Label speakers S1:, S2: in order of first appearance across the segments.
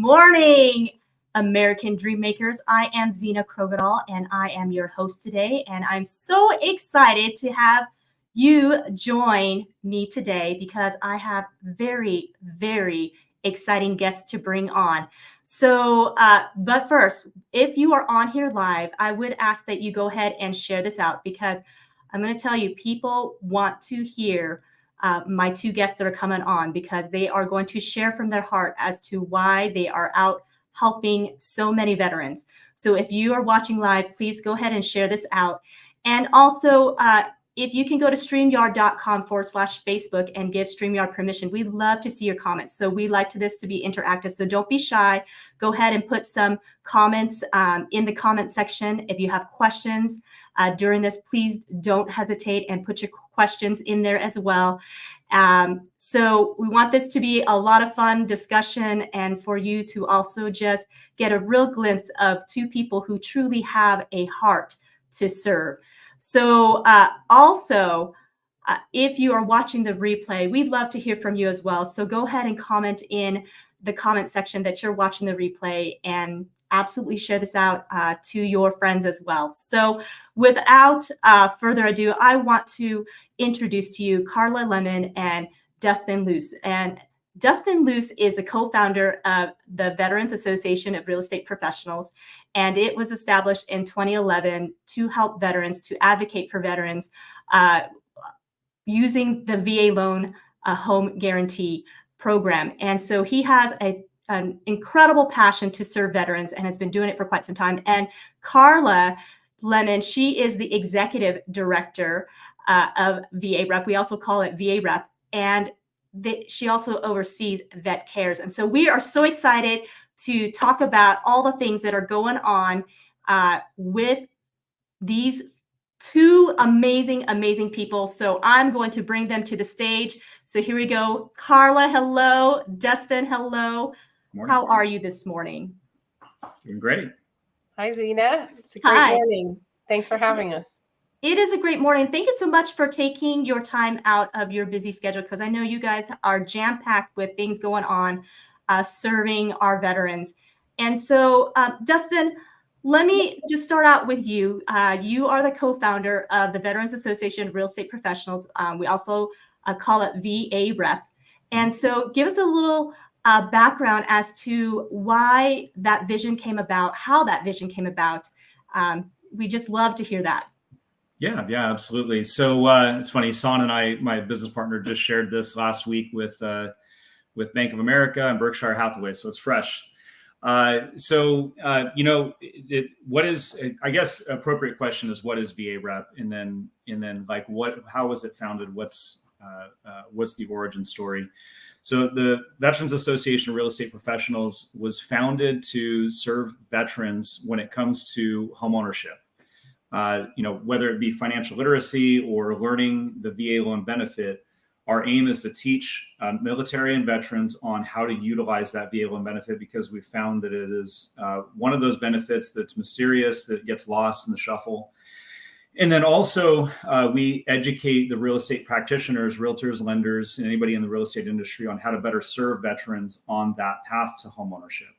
S1: morning, American Dream Makers. I am Zena Krogadal, and I am your host today. And I'm so excited to have you join me today because I have very, very exciting guests to bring on. So, but first, if you are on here live, I would ask that you go ahead and share this out because I'm going to tell you, people want to hear my two guests that are coming on because they are going to share from their heart as to why they are out helping so many veterans. So if you are watching live, please go ahead and share this out. And also, if you can go to streamyard.com/Facebook and give StreamYard permission, we'd love to see your comments. So we like this to be interactive. So don't be shy. Go ahead and put some comments in the comment section. If you have questions during this, please don't hesitate and put your questions in there as well. So we want this to be a lot of fun discussion and for you to also just get a real glimpse of two people who truly have a heart to serve. So if you are watching the replay, we'd love to hear from you as well. So go ahead and comment in the comment section that you're watching the replay and absolutely share this out to your friends as well. So without further ado, I want to introduce to you Carla Lemon and Dustin Luce. And Dustin Luce is the co-founder of the Veterans Association of Real Estate Professionals, and it was established in 2011 to help veterans, to advocate for veterans using the VA loan home guarantee program. And so he has an incredible passion to serve veterans and has been doing it for quite some time. And Carla Lemon, she is the executive director of VAREP. We also call it VAREP. And she also oversees Vet Cares. And so we are so excited to talk about all the things that are going on with these two amazing people. So I'm going to bring them to the stage. So here we go. Carla, hello. Dustin, hello. Morning. How are you this morning?
S2: Doing great.
S3: Hi, Zena. It's a great morning. Thanks for having us.
S1: It is a great morning. Thank you so much for taking your time out of your busy schedule because I know you guys are jam-packed with things going on serving our veterans. And so, Dustin, let me just start out with you. You are the co-founder of the Veterans Association of Real Estate Professionals. We also call it VAREP. And so give us a little background as to why that vision came about, how that vision came about. We just love to hear that.
S2: Yeah, absolutely. So it's funny, Son and I, my business partner, just shared this last week with Bank of America and Berkshire Hathaway, so it's fresh. What is, I guess, appropriate question is what is VAREP, and then like how was it founded? What's the origin story? So the Veterans Association of Real Estate Professionals was founded to serve veterans when it comes to homeownership. Whether it be financial literacy or learning the VA loan benefit, our aim is to teach military and veterans on how to utilize that VA loan benefit because we found that it is one of those benefits that's mysterious, that gets lost in the shuffle. And then also we educate the real estate practitioners, realtors, lenders, and anybody in the real estate industry on how to better serve veterans on that path to homeownership.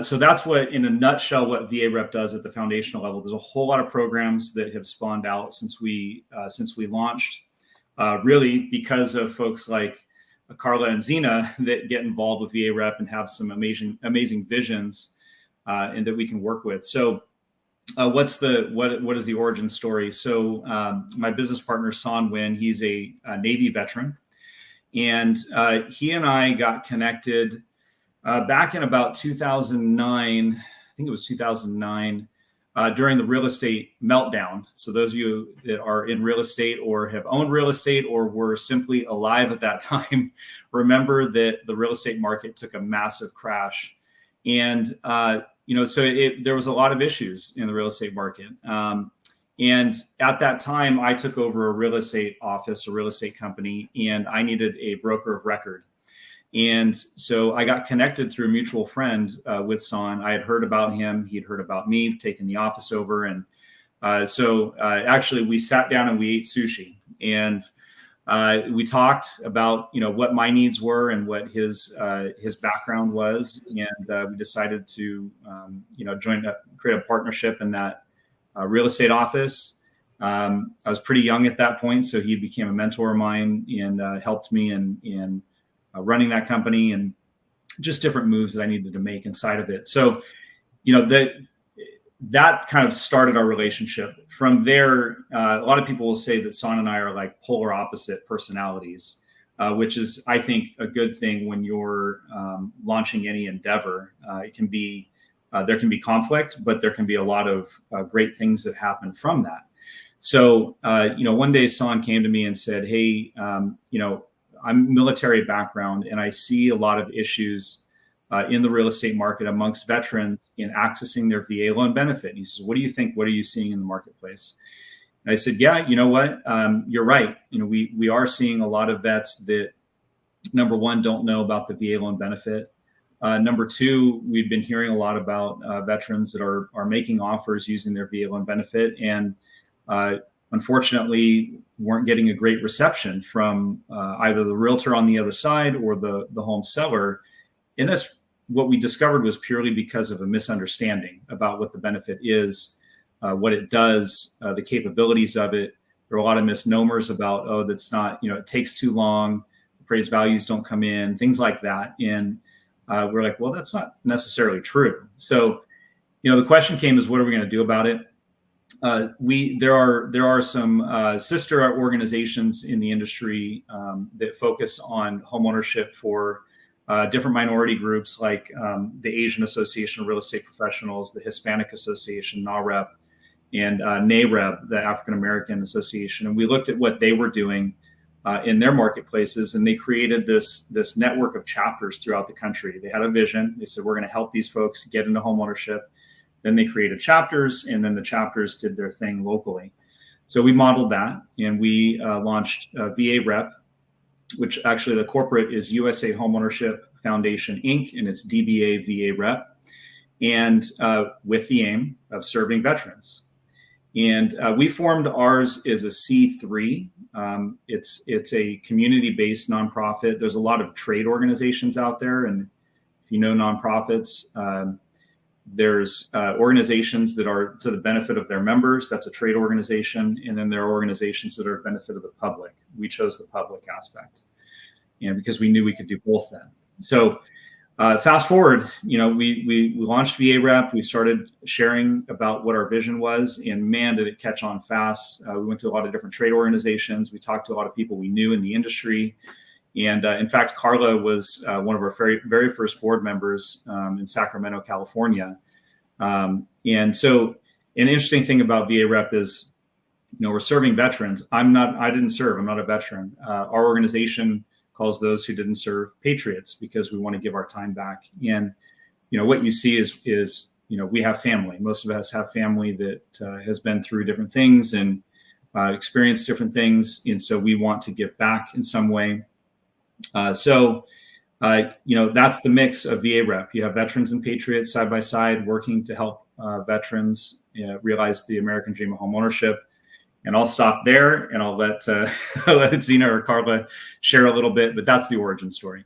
S2: So that's what, in a nutshell, what VAREP does at the foundational level. There's a whole lot of programs that have spawned out since we launched, really because of folks like Carla and Zena that get involved with VAREP and have some amazing visions and that we can work with. So what is the origin story? So my business partner, Son Win, he's a Navy veteran, and he and I got connected back in about 2009, I think it was 2009, during the real estate meltdown. So those of you that are in real estate or have owned real estate or were simply alive at that time, remember that the real estate market took a massive crash. And, there was a lot of issues in the real estate market. And at that time, I took over a real estate office, a real estate company, and I needed a broker of record. And so I got connected through a mutual friend with Son. I had heard about him. He'd heard about me taking the office over. And actually we sat down and we ate sushi. And We talked about, what my needs were and what his background was, and we decided to, create a partnership in that real estate office. I was pretty young at that point, so he became a mentor of mine and helped me in running that company and just different moves that I needed to make inside of it. So, that kind of started our relationship. From there, a lot of people will say that Son and I are like polar opposite personalities, which is, I think, a good thing when you're launching any endeavor. It can be, there can be conflict, but there can be a lot of great things that happen from that. So, one day Son came to me and said, hey, I'm military background and I see a lot of issues in the real estate market amongst veterans in accessing their VA loan benefit. And he says, what do you think? What are you seeing in the marketplace? And I said, yeah, you know what? You're right. We are seeing a lot of vets that, number one, don't know about the VA loan benefit. Number two, we've been hearing a lot about veterans that are making offers using their VA loan benefit, and unfortunately weren't getting a great reception from either the realtor on the other side or the home seller. And that's what we discovered was purely because of a misunderstanding about what the benefit is, what it does, the capabilities of it. There are a lot of misnomers about, oh, that's not, it takes too long, appraised values don't come in, things like that. And we're like, well, that's not necessarily true. So, the question came is, what are we going to do about it? There are some sister organizations in the industry that focus on homeownership for different minority groups, like the Asian Association of Real Estate Professionals, the Hispanic Association, NAREP, and NAREP, the African American Association. And we looked at what they were doing in their marketplaces, and they created this network of chapters throughout the country. They had a vision. They said, we're going to help these folks get into homeownership. Then they created chapters, and then the chapters did their thing locally. So we modeled that, and we launched VAREP, which actually the corporate is USA Homeownership Foundation, Inc., and it's DBA VAREP, and with the aim of serving veterans. And we formed ours as a C3. It's a community-based nonprofit. There's a lot of trade organizations out there, and if you know nonprofits, there's organizations that are to the benefit of their members. That's a trade organization. And then there are organizations that are to the benefit of the public. We chose the public aspect, because we knew we could do both then. So fast forward, we launched VAREP. We started sharing about what our vision was, and man, did it catch on fast. We went to a lot of different trade organizations. We talked to a lot of people we knew in the industry. And in fact, Carla was one of our very, very first board members in Sacramento, California. And so an interesting thing about VAREP is, we're serving veterans. I didn't serve. I'm not a veteran. Our organization calls those who didn't serve patriots, because we want to give our time back. And, what you see is, we have family. Most of us have family that has been through different things and experienced different things. And so we want to give back in some way. So that's the mix of VAREP. You have veterans and patriots side by side working to help veterans realize the American dream of homeownership. And I'll stop there, and I'll let Zena or Carla share a little bit, but that's the origin story.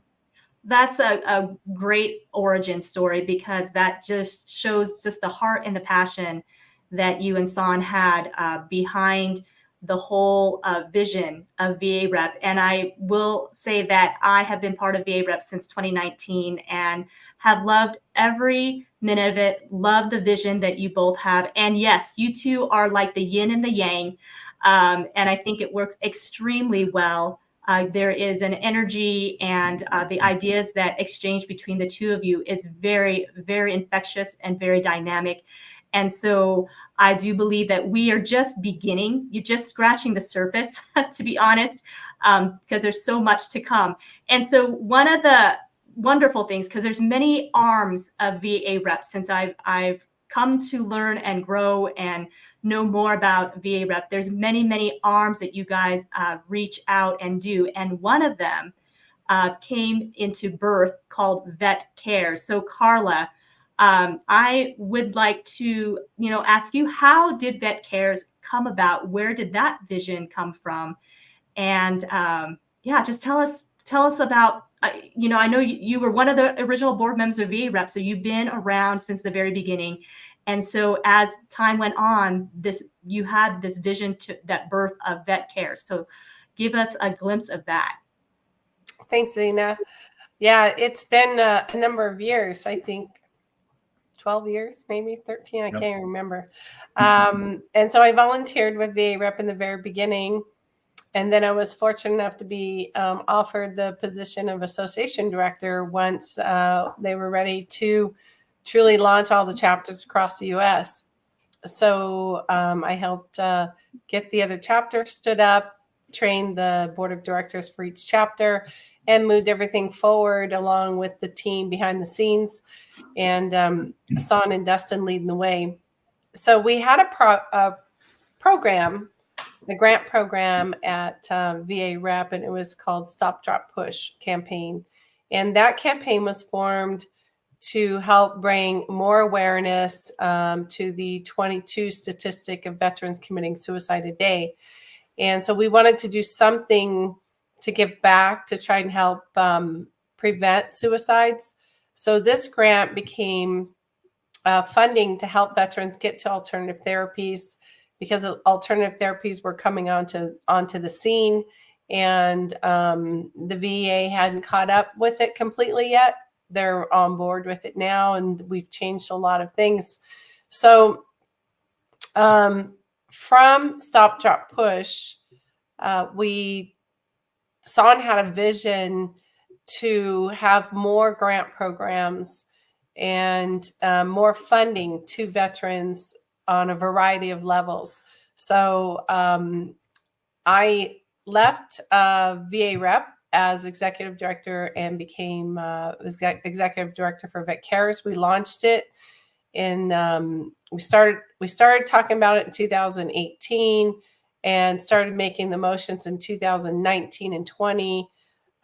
S1: That's a great origin story, because that just shows just the heart and the passion that you and Son had behind the whole vision of VAREP. And I will say that I have been part of VAREP since 2019 and have loved every minute of it, love the vision that you both have. And yes, you two are like the yin and the yang. And I think it works extremely well. There is an energy, and the ideas that exchange between the two of you is very, very infectious and very dynamic. And so I do believe that we are just beginning. You're just scratching the surface, to be honest, because there's so much to come. And so one of the wonderful things, because there's many arms of VAREP since I've come to learn and grow and know more about VAREP. There's many, many arms that you guys reach out and do. And one of them came into birth called Vet Cares. So Carla, I would like to, ask you, how did Vet Cares come about? Where did that vision come from? And yeah, just tell us about, you know, I know you were one of the original board members of VAREP, so you've been around since the very beginning. And so as time went on, you had this vision that birth of Vet Cares. So give us a glimpse of that.
S3: Thanks, Zena. Yeah, it's been a number of years, I think 12 years, maybe 13, I can't remember. And so I volunteered with VAREP in the very beginning. And then I was fortunate enough to be offered the position of association director once they were ready to truly launch all the chapters across the U.S. So I helped get the other chapters stood up, trained the board of directors for each chapter, and moved everything forward along with the team behind the scenes, and Son and Dustin leading the way. So we had a program, a grant program at VAREP, and it was called Stop, Drop, Push campaign. And that campaign was formed to help bring more awareness to the 22 statistic of veterans committing suicide a day. And so we wanted to do something to give back to try and help prevent suicides. So this grant became funding to help veterans get to alternative therapies, because alternative therapies were coming onto the scene, and the VA hadn't caught up with it completely yet. They're on board with it now, and we've changed a lot of things. So from Stop, Drop, Push, Son had a vision to have more grant programs and more funding to veterans on a variety of levels. So I left VAREP as executive director and became executive director for Vet Cares. We launched it in we started talking about it in 2018 and started making the motions in 2019 and 20.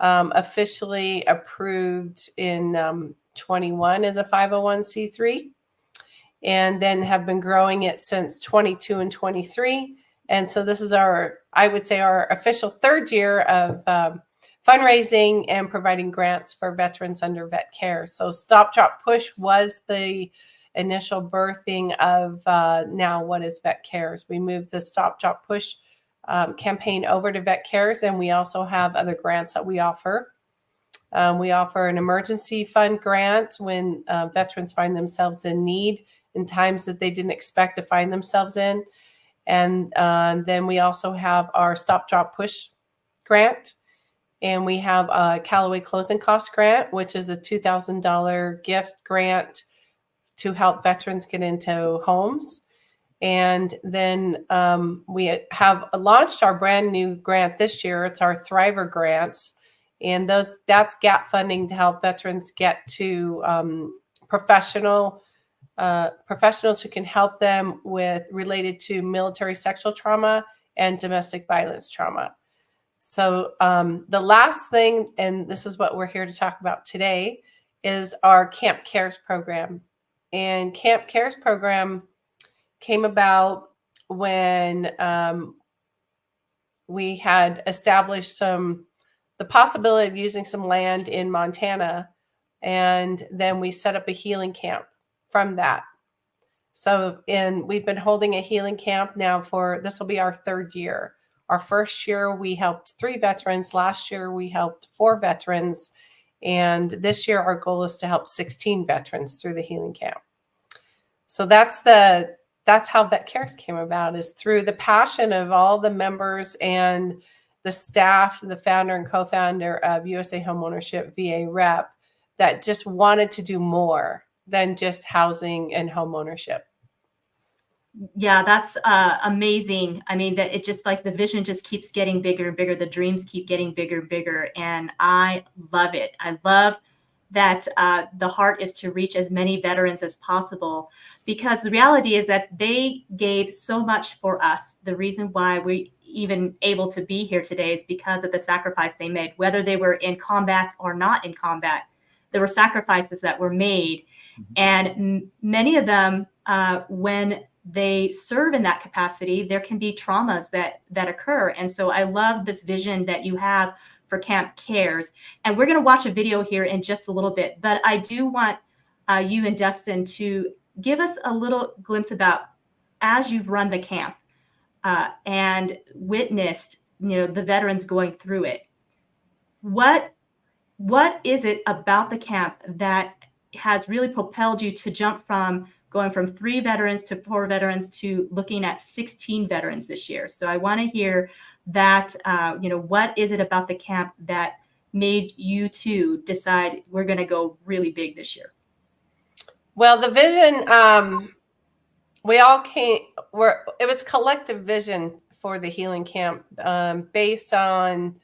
S3: Officially approved in 21 as a 501c3, and then have been growing it since 22 and 23. And so this is I would say our official third year of fundraising and providing grants for veterans under Vet Care. So Stop, Drop, Push was the initial birthing of now what is Vet Cares. We moved the Stop, Drop, Push campaign over to Vet Cares, and we also have other grants that we offer. We offer an emergency fund grant when veterans find themselves in need in times that they didn't expect to find themselves in. And then we also have our Stop, Drop, Push grant. And we have a Callaway closing cost grant, which is a $2,000 gift grant to help veterans get into homes. And then we have launched our brand new grant this year. It's our Thriver grants. And that's gap funding to help veterans get to professionals who can help them related to military sexual trauma and domestic violence trauma. So the last thing, and this is what we're here to talk about today, is our Camp Cares program. And Camp Cares program came about when we had established the possibility of using some land in Montana, and then we set up a healing camp from that. So we've been holding a healing camp now this will be our third year. Our first year, we helped 3 veterans. Last year, we helped 4 veterans. And this year, our goal is to help 16 veterans through the healing camp. So that's how Vet Cares came about, is through the passion of all the members and the staff, the founder and co-founder of USA Homeownership VAREP, that just wanted to do more than just housing and homeownership.
S1: Yeah, that's amazing. I mean, that it just like the vision just keeps getting bigger and bigger. The dreams keep getting bigger and bigger. And I love it. I love that the heart is to reach as many veterans as possible, because the reality is that they gave so much for us. The reason why we even able to be here today is because of the sacrifice they made, whether they were in combat or not in combat. There were sacrifices that were made. And many of them, when they serve in that capacity, there can be traumas that occur. And so I love this vision that you have for Camp Cares. And we're going to watch a video here in just a little bit, but I do want you and Dustin to give us a little glimpse about, as you've run the camp and witnessed, the veterans going through it, what is it about the camp that has really propelled you to jump from going from 3 veterans to 4 veterans to looking at 16 veterans this year? So I want to hear that, what is it about the camp that made you two decide we're going to go really big this year?
S3: Well, the vision, we all it was collective vision for the healing camp, based on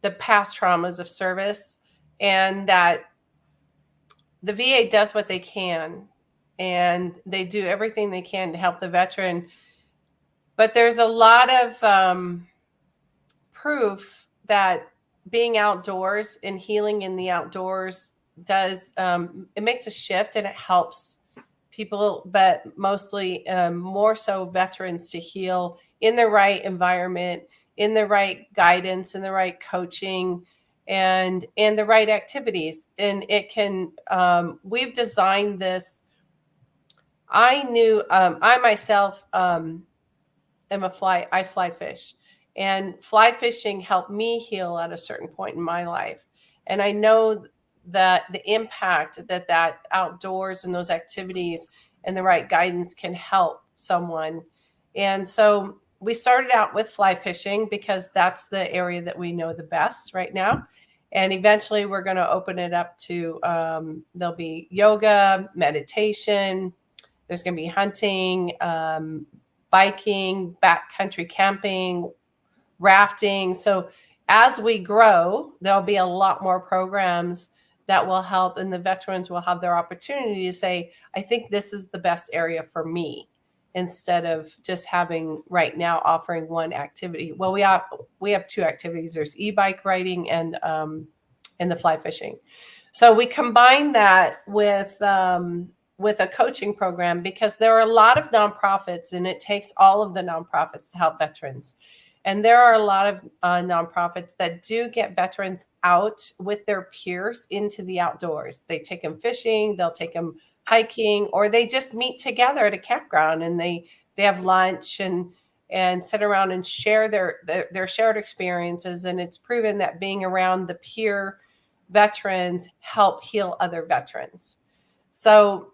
S3: the past traumas of service, and that the VA does what they can and they do everything they can to help the veteran. But there's a lot of proof that being outdoors and healing in the outdoors does, it makes a shift and it helps people, but mostly more so veterans, to heal in the right environment, in the right guidance, in the right coaching, and the right activities. And it can, we've designed this. I knew, I myself I fly fish, and fly fishing helped me heal at a certain point in my life. And I know that the impact that outdoors and those activities and the right guidance can help someone. And so we started out with fly fishing because that's the area that we know the best right now. And eventually we're going to open it up to, there'll be yoga, meditation, there's going to be hunting, biking, backcountry camping, rafting. So as we grow, there'll be a lot more programs that will help, and the veterans will have their opportunity to say, I think this is the best area for me, instead of just having right now offering one activity. Well, we have 2 activities. There's e-bike riding and the fly fishing. So we combine that with a coaching program, because there are a lot of nonprofits, and it takes all of the nonprofits to help veterans. And there are a lot of nonprofits that do get veterans out with their peers into the outdoors. They take them fishing, they'll take them hiking, or they just meet together at a campground and they have lunch and sit around and share their shared experiences. And it's proven that being around the peer veterans help heal other veterans. So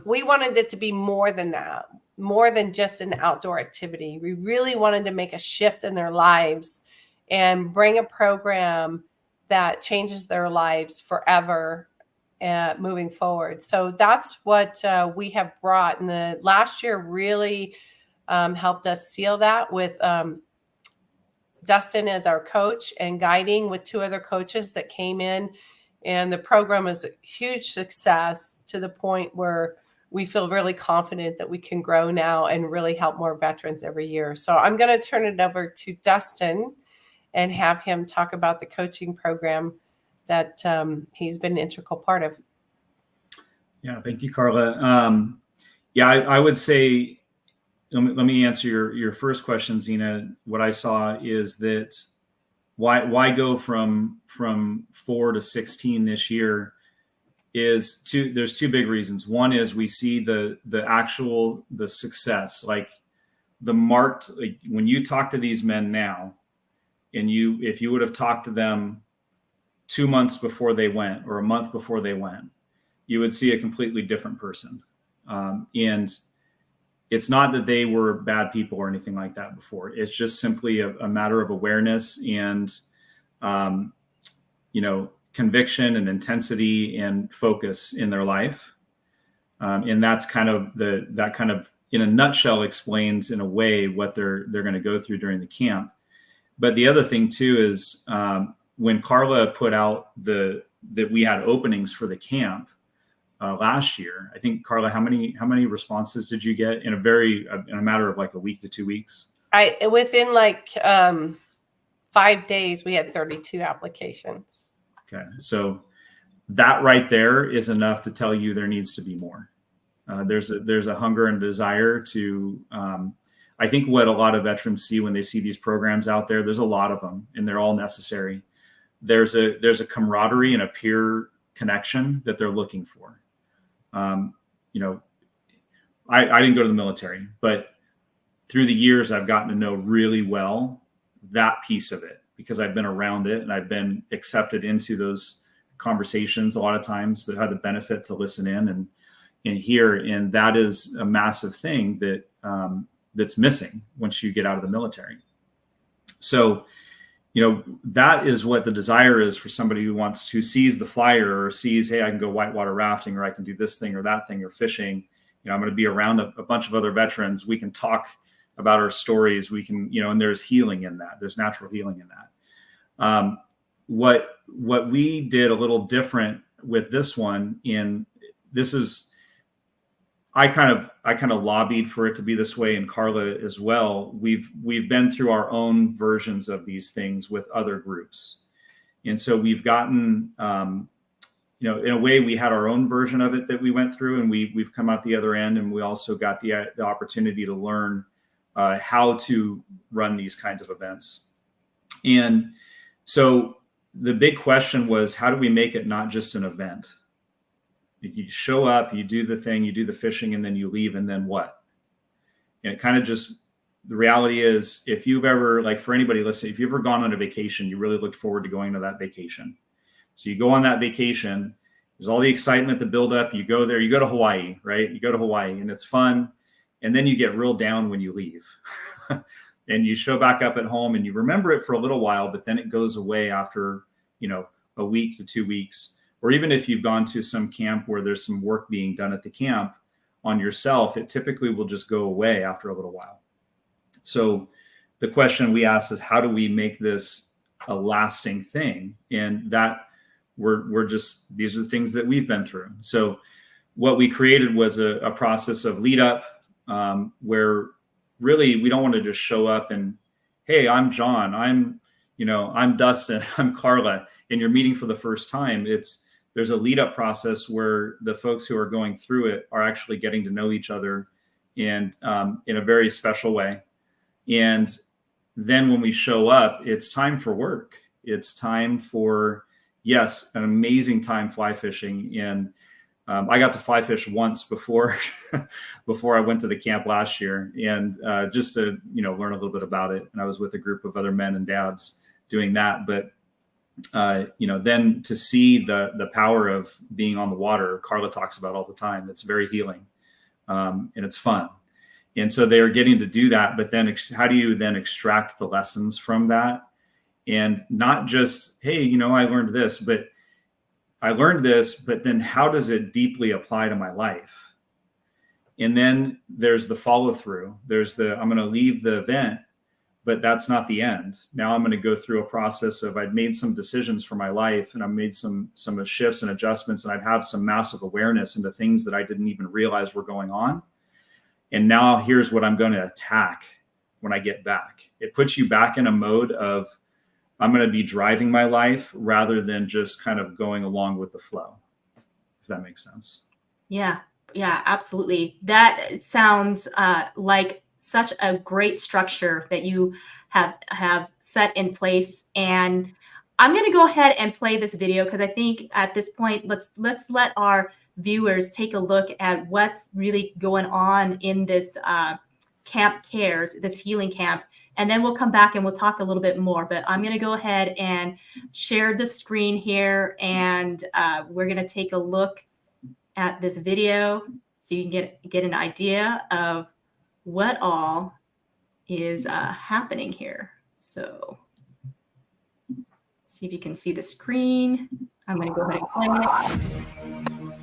S3: we wanted it to be more than that, more than just an outdoor activity. We really wanted to make a shift in their lives and bring a program that changes their lives forever moving forward. So that's what we have brought. And the last year really helped us seal that with Dustin as our coach and guiding with 2 other coaches that came in. And the program is a huge success, to the point where we feel really confident that we can grow now and really help more veterans every year. So I'm going to turn it over to Dustin and have him talk about the coaching program that he's been an integral part of.
S2: Yeah, thank you, Carla. I would say, let me answer your first question, Zena. What I saw is that why go from 4 to 16 this year is there's 2 big reasons. One is we see the success, like the marked, like when you talk to these men now, and if you would have talked to them 2 months before they went, or a month before they went, you would see a completely different person. And it's not that they were bad people or anything like that before. It's just simply a matter of awareness and, conviction and intensity and focus in their life. And that's kind of in a nutshell explains in a way what they're going to go through during the camp. But the other thing too is when Carla put out that we had openings for the camp last year, I think, Carla, how many responses did you get in a matter of like a week to 2 weeks?
S3: Within like 5 days, we had 32 applications.
S2: Okay. So that right there is enough to tell you there needs to be more. There's a hunger and desire to, I think what a lot of veterans see when they see these programs out there, there's a lot of them and they're all necessary. There's a camaraderie and a peer connection that they're looking for. You know, I didn't go to the military, but through the years, I've gotten to know really well that piece of it because I've been around it and I've been accepted into those conversations a lot of times that had the benefit to listen in and hear. And that is a massive thing that that's missing once you get out of the military. So, you know, that is what the desire is for somebody who sees the flyer or sees, hey, I can go whitewater rafting, or I can do this thing or that thing, or fishing. You know, I'm going to be around a bunch of other veterans. We can talk about our stories. We can, you know, and there's healing in that. There's natural healing in that. What we did a little different with this one I kind of lobbied for it to be this way, and Carla as well. We've been through our own versions of these things with other groups. And so we've gotten, you know, in a way we had our own version of it that we went through, and we've come out the other end, and we also got the opportunity to learn how to run these kinds of events. And so the big question was, how do we make it not just an event? You show up, you do the thing, you do the fishing, and then you leave, and then what? And it kind of just, the reality is, if you've ever, like for anybody, let's say, if you've ever gone on a vacation, you really looked forward to going to that vacation. So you go on that vacation, there's all the excitement, the buildup, you go there, you go to Hawaii, right? You go to Hawaii and it's fun. And then you get real down when you leave. And you show back up at home and you remember it for a little while, but then it goes away after, you know, a week to 2 weeks. Or even if you've gone to some camp where there's some work being done at the camp on yourself, it typically will just go away after a little while. So the question we ask is, how do we make this a lasting thing? And that we're just, these are the things that we've been through. So what we created was a process of lead up, where really we don't want to just show up and, hey, I'm John, I'm Dustin, I'm Carla, and you're meeting for the first time. There's a lead up process where the folks who are going through it are actually getting to know each other and in a very special way. And then when we show up, it's time for work. It's time for, yes, an amazing time fly fishing. And I got to fly fish once before I went to the camp last year, and just to, you know, learn a little bit about it. And I was with a group of other men and dads doing that. But you know, then to see the power of being on the water, Carla talks about all the time. It's very healing, and it's fun. And so they are getting to do that. But then how do you then extract the lessons from that? And not just, hey, you know, I learned this, but then how does it deeply apply to my life? And then there's the follow through. I'm going to leave the event, but that's not the end. Now I'm going to go through a process of, I've made some decisions for my life, and I've made some shifts and adjustments, and I'd have some massive awareness into things that I didn't even realize were going on. And now here's what I'm going to attack when I get back. It puts you back in a mode of, I'm going to be driving my life rather than just kind of going along with the flow, if that makes sense.
S1: Yeah, absolutely. That sounds like such a great structure that you have set in place. And I'm going to go ahead and play this video because I think at this point, let's let our viewers take a look at what's really going on in this Camp Cares, this healing camp. And then we'll come back and we'll talk a little bit more. But I'm going to go ahead and share the screen here. And we're going to take a look at this video so you can get an idea of what all is happening here. So see if you can see the screen. I'm going to go ahead and play it.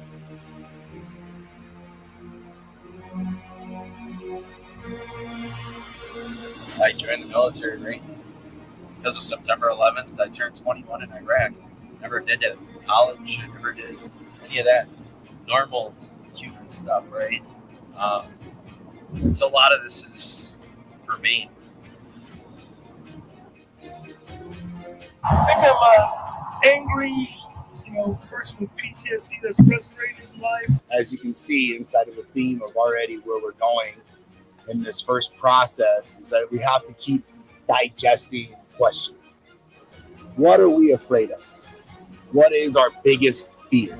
S4: I joined the military, right? Because of September 11th, I turned 21 in Iraq. Never did it in college. I never did any of that normal human stuff, right? So a lot of this is for me.
S5: I think I'm angry, person with PTSD that's frustrated in life.
S6: As you can see inside of the theme of already where we're going in this first process is that we have to keep digesting questions. What are we afraid of? What is our biggest fear?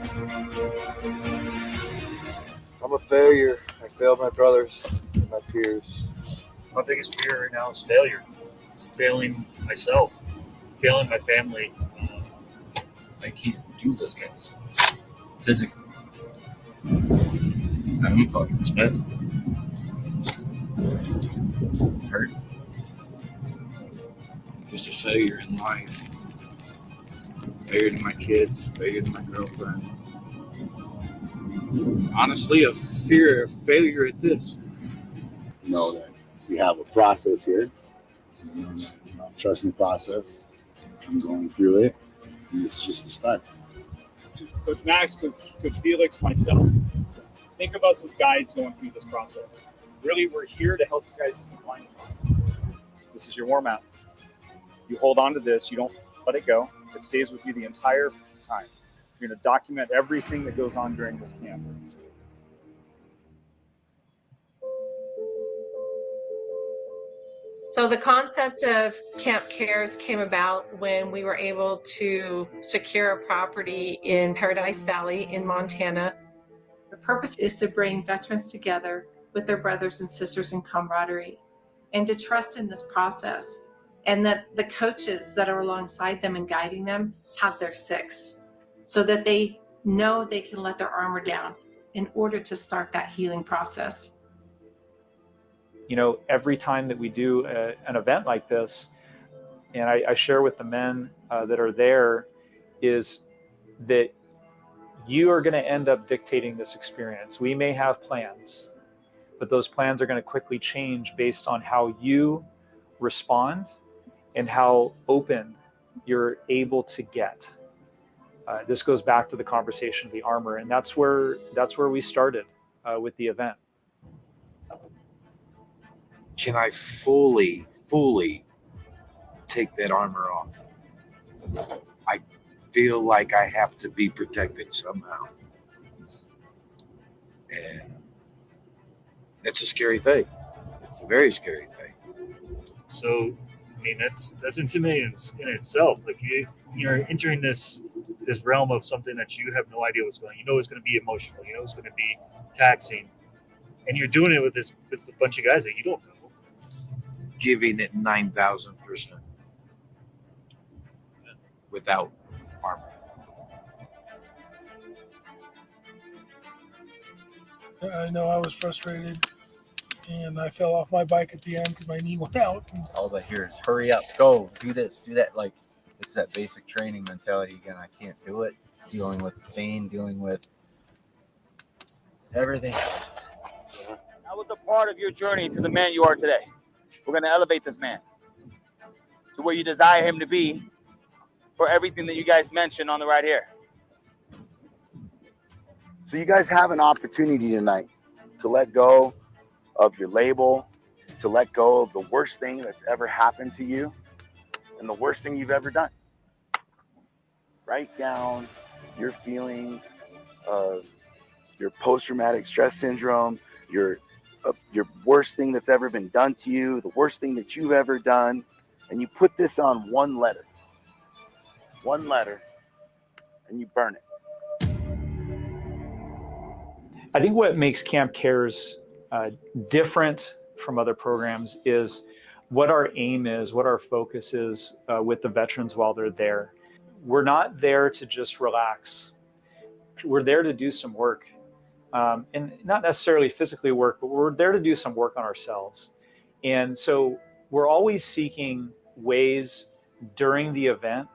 S7: I'm a failure. I failed my brothers and my peers.
S5: My biggest fear right now is failure. It's failing myself, failing my family. I can't do this kind of stuff physically. I'm fucking spent. Hurt.
S7: Just a failure in life. Failure to my kids, failure to my girlfriend. Honestly, a fear of failure at this.
S6: Know that we have a process here. You know that I'm trusting the process. I'm going through it. And it's just a start.
S8: Coach Max, Coach Felix, myself. Think of us as guides going through this process. Really, we're here to help you guys see blind spots. This is your warm up. You hold on to this. You don't let it go. It stays with you the entire time. You're going to document everything that goes on during this camp.
S3: So the concept of Camp Cares came about when we were able to secure a property in Paradise Valley in Montana. The purpose is to bring veterans together with their brothers and sisters in camaraderie and to trust in this process, and that the coaches that are alongside them and guiding them have their six, so that they know they can let their armor down in order to start that healing process.
S8: You know, every time that we do an event like this, and I share with the men that are there, is that you are going to end up dictating this experience. We may have plans, but those plans are going to quickly change based on how you respond and how open you're able to get. This goes back to the conversation of the armor, and that's where we started with the event.
S7: Can I fully take that armor off? I feel like I have to be protected somehow. And that's a scary thing. It's a very scary thing.
S5: So, I mean, that's intimidating in itself. Like you're entering this realm of something that you have no idea what's going on. You know it's going to be emotional. You know it's going to be taxing, and you're doing it with a bunch of guys that you don't know.
S7: Giving it 9,000% without armor.
S5: I know I was frustrated, and I fell off my bike at the end because my knee went out.
S4: All I hear is hurry up, go, do this, do that. Like, it's that basic training mentality again. I can't do it. Dealing with pain, dealing with everything.
S9: That was a part of your journey to the man you are today. We're going to elevate this man to where you desire him to be for everything that you guys mentioned on the right here.
S6: So you guys have an opportunity tonight to let go of your label, to let go of the worst thing that's ever happened to you and the worst thing you've ever done. Write down your feelings of your post-traumatic stress syndrome, your worst thing that's ever been done to you, the worst thing that you've ever done, and you put this on one letter, and you burn it.
S8: I think what makes Camp Cares different from other programs is what our aim is, what our focus is with the veterans while they're there. We're not there to just relax. We're there to do some work. And not necessarily physically work, but we're there to do some work on ourselves. And so we're always seeking ways during the event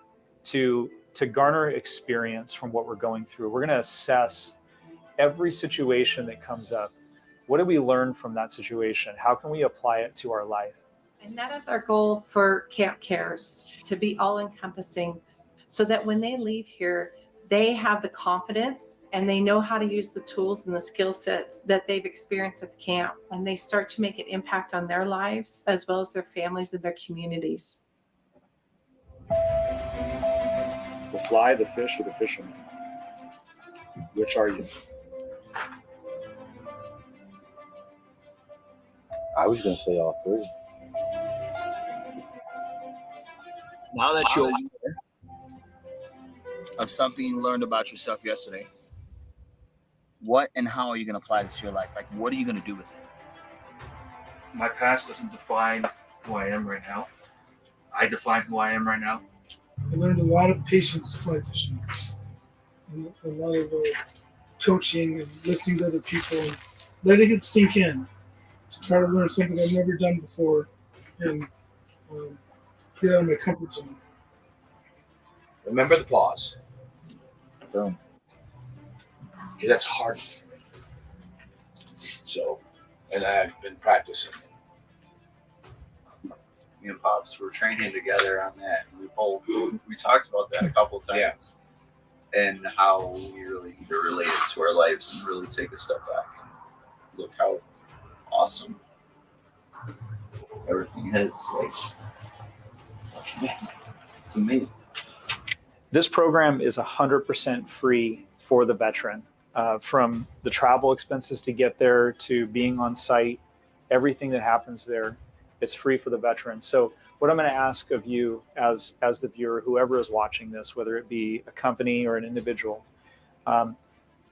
S8: to garner experience from what we're going through. We're going to assess every situation that comes up. What did we learn from that situation? How can we apply it to our life?
S3: And that is our goal for Camp Cares, to be all-encompassing, so that when they leave here, they have the confidence and they know how to use the tools and the skill sets that they've experienced at the camp, and they start to make an impact on their lives as well as their families and their communities.
S6: The
S8: fly, the fish, or the fisherman? Which are you?
S10: I was going to say all three.
S9: Now that you're aware of something you learned about yourself yesterday, what and how are you going to apply this to your life? Like, what are you going to do with it?
S5: My past doesn't define who I am right now. I define who I am right now.
S11: I learned a lot of patience fly fishing, and a lot of coaching and listening to other people and letting it sink in to try to learn something I've never done before and get out of my comfort zone.
S10: Remember the pause.
S9: Boom.
S10: Okay, that's hard for me. So, and I've been practicing.
S4: Me and Pops were training together on that. We talked about that a couple times, and how we really need to relate it to our lives and really take a step back and look how awesome everything is. Like, it's amazing.
S8: This program is 100% free for the veteran, from the travel expenses to get there to being on site. Everything that happens there, it's free for the veteran. So what I'm going to ask of you as the viewer, whoever is watching this, whether it be a company or an individual,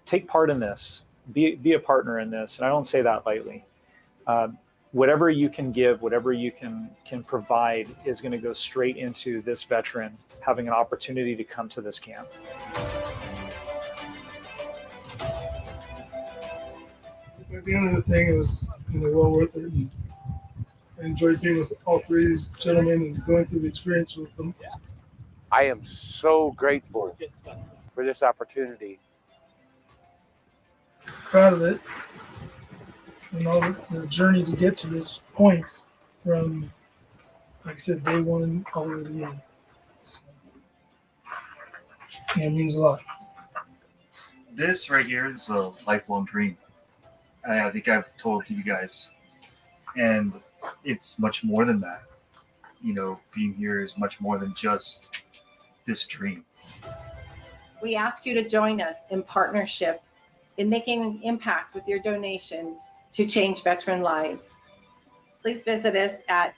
S8: take part in this, be a partner in this. And I don't say that lightly. Whatever you can give, whatever you can provide is going to go straight into this veteran having an opportunity to come to this camp.
S11: At the end of the thing, it was well worth it. And I enjoyed being with all three of these gentlemen and going through the experience with them.
S12: I am so grateful for this opportunity.
S11: Proud of it. And all the journey to get to this point from, like I said, day one all the way to the end. So, it means a lot.
S5: This right here is a lifelong dream. I think I've told you guys, and it's much more than that. Being here is much more than just this dream.
S3: We ask you to join us in partnership in making an impact with your donation to change veteran lives. Please visit us at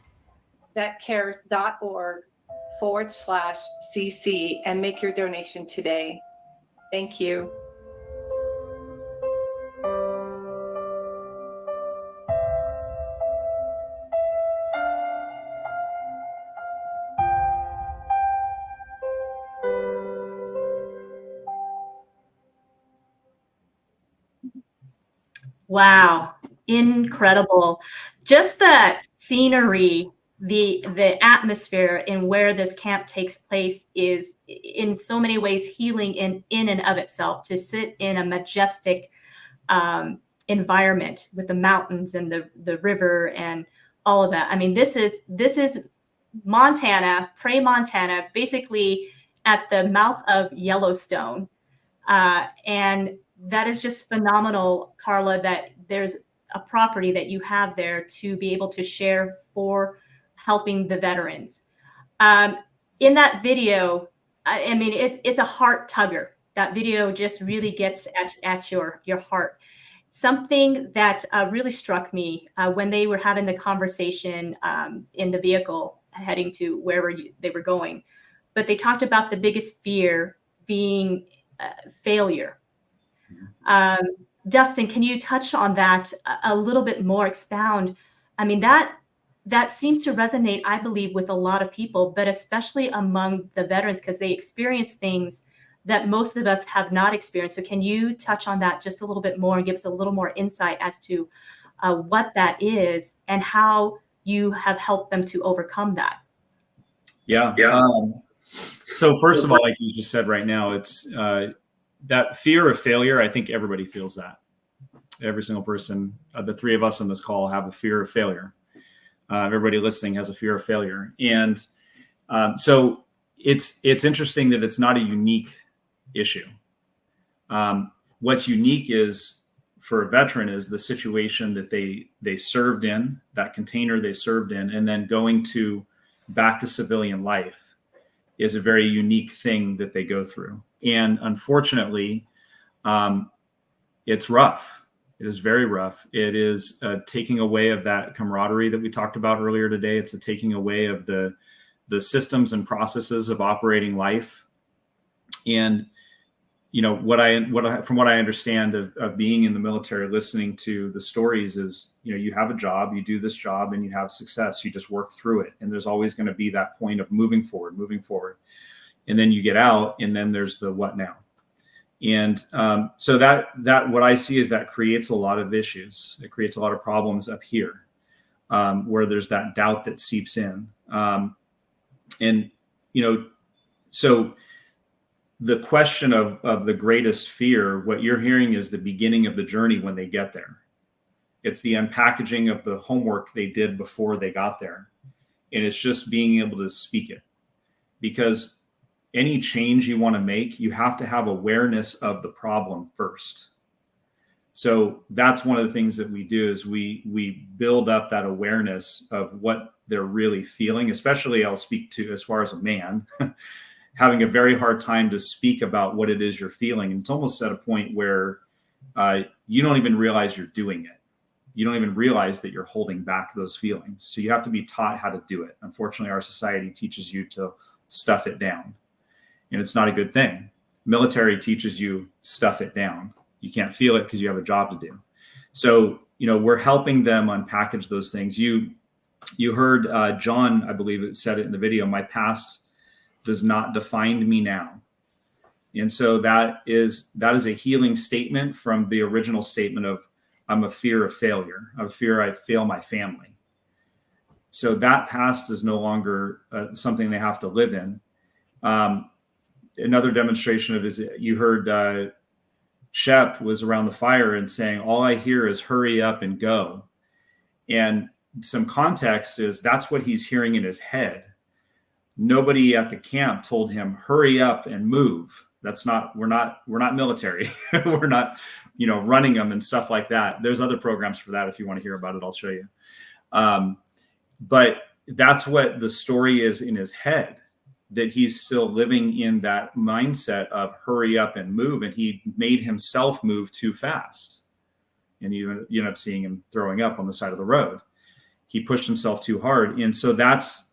S3: vetcares.org/CC and make your donation today. Thank you.
S1: Wow, incredible. Just the scenery, the atmosphere in where this camp takes place is in so many ways healing in and of itself. To sit in a majestic environment with the mountains and the river and all of that. I mean, this is Montana, Montana, basically at the mouth of Yellowstone. And that is just phenomenal, Carla, that there's a property that you have there to be able to share for helping the veterans. In that video, I mean, it's a heart tugger. That video just really gets at your heart. Something that really struck me when they were having the conversation in the vehicle heading to wherever they were going, but they talked about the biggest fear being failure. Dustin, can you touch on that a little bit more, expound? I mean, that seems to resonate, I believe, with a lot of people, but especially among the veterans, because they experience things that most of us have not experienced. So can you touch on that just a little bit more and give us a little more insight as to what that is and how you have helped them to overcome that?
S2: Yeah. So first of all, like you just said right now, it's that fear of failure. I think everybody feels that. Every single person, the three of us on this call have a fear of failure. Everybody listening has a fear of failure. And so it's interesting that it's not a unique issue. What's unique is for a veteran is the situation that they served in, that container they served in, and then going back to civilian life is a very unique thing that they go through. And unfortunately, it's rough. It is very rough. It is taking away of that camaraderie that we talked about earlier today. It's a taking away of the systems and processes of operating life. And you know, from what I understand of being in the military, listening to the stories is, you know, you have a job, you do this job, and you have success. You just work through it, and there's always going to be that point of moving forward, and then you get out, and then there's the what now. And so that what I see is that creates a lot of issues. It creates a lot of problems up here, where there's that doubt that seeps in, and you know, so. The question of the greatest fear, what you're hearing is the beginning of the journey when they get there. It's the unpackaging of the homework they did before they got there. And it's just being able to speak it. Because any change you want to make, you have to have awareness of the problem first. So that's one of the things that we do is we build up that awareness of what they're really feeling, especially I'll speak to as far as a man. Having a very hard time to speak about what it is you're feeling. And it's almost at a point where you don't even realize you're doing it. You don't even realize that you're holding back those feelings. So you have to be taught how to do it. Unfortunately, our society teaches you to stuff it down. And it's not a good thing. Military teaches you stuff it down. You can't feel it because you have a job to do. So, you know, we're helping them unpackage those things. You heard John, I believe it said it in the video, my past does not define me now. And so that is a healing statement from the original statement of I'm a fear of failure. I'm a fear I fail my family. So that past is no longer something they have to live in. Another demonstration of is you heard Shep was around the fire and saying, all I hear is hurry up and go. And some context is that's what he's hearing in his head. Nobody at the camp told him, hurry up and move. We're not military. We're not, you know, running them and stuff like that. There's other programs for that. If you want to hear about it, I'll show you. But that's what the story is in his head, that he's still living in that mindset of hurry up and move. And he made himself move too fast. And you end up seeing him throwing up on the side of the road. He pushed himself too hard. And so that's,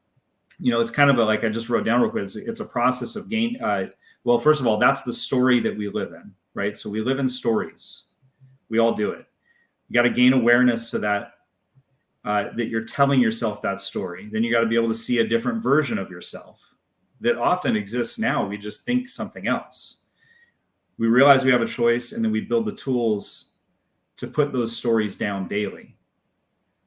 S2: you know, it's kind of like I just wrote down real quick. It's a process of gain. Well, first of all, that's the story that we live in, right? So we live in stories. We all do it. You got to gain awareness to that, that you're telling yourself that story. Then you got to be able to see a different version of yourself that often exists now. We just think something else. We realize we have a choice, and then we build the tools to put those stories down daily.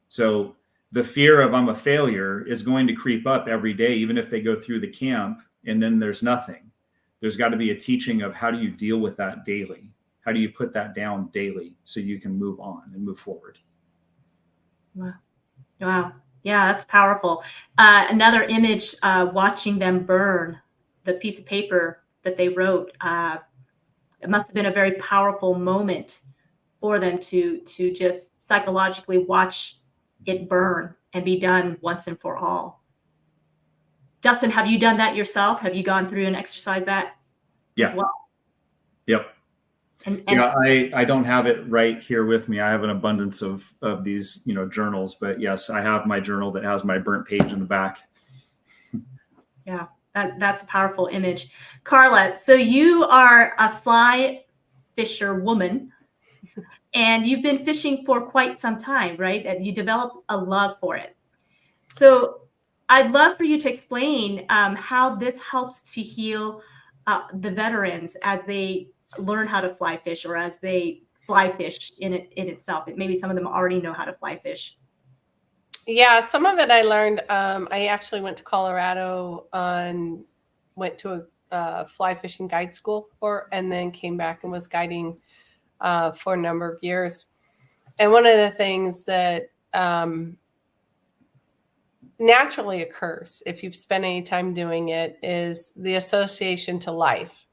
S2: So the fear of I'm a failure is going to creep up every day, even if they go through the camp and then there's nothing. There's got to be a teaching of how do you deal with that daily? How do you put that down daily so you can move on and move forward?
S1: Wow. Yeah, that's powerful. Another image, watching them burn the piece of paper that they wrote. It must have been a very powerful moment for them to just psychologically watch it burn and be done once and for all. Dustin, have you done that yourself? Have you gone through and exercised that as well?
S2: Yep.
S1: And
S2: yeah, I don't have it right here with me. I have an abundance of these, you know, journals, but yes, I have my journal that has my burnt page in the back.
S1: Yeah, that's a powerful image. Carla, so you are a fly fisher woman. And you've been fishing for quite some time, right? And you developed a love for it. So I'd love for you to explain how this helps to heal the veterans as they learn how to fly fish, or as they fly fish in itself. Maybe some of them already know how to fly fish.
S3: Yeah, some of it I learned. I actually went to Colorado and went to a fly fishing guide school and then came back and was guiding for a number of years. And one of the things that naturally occurs if you've spent any time doing it is the association to life.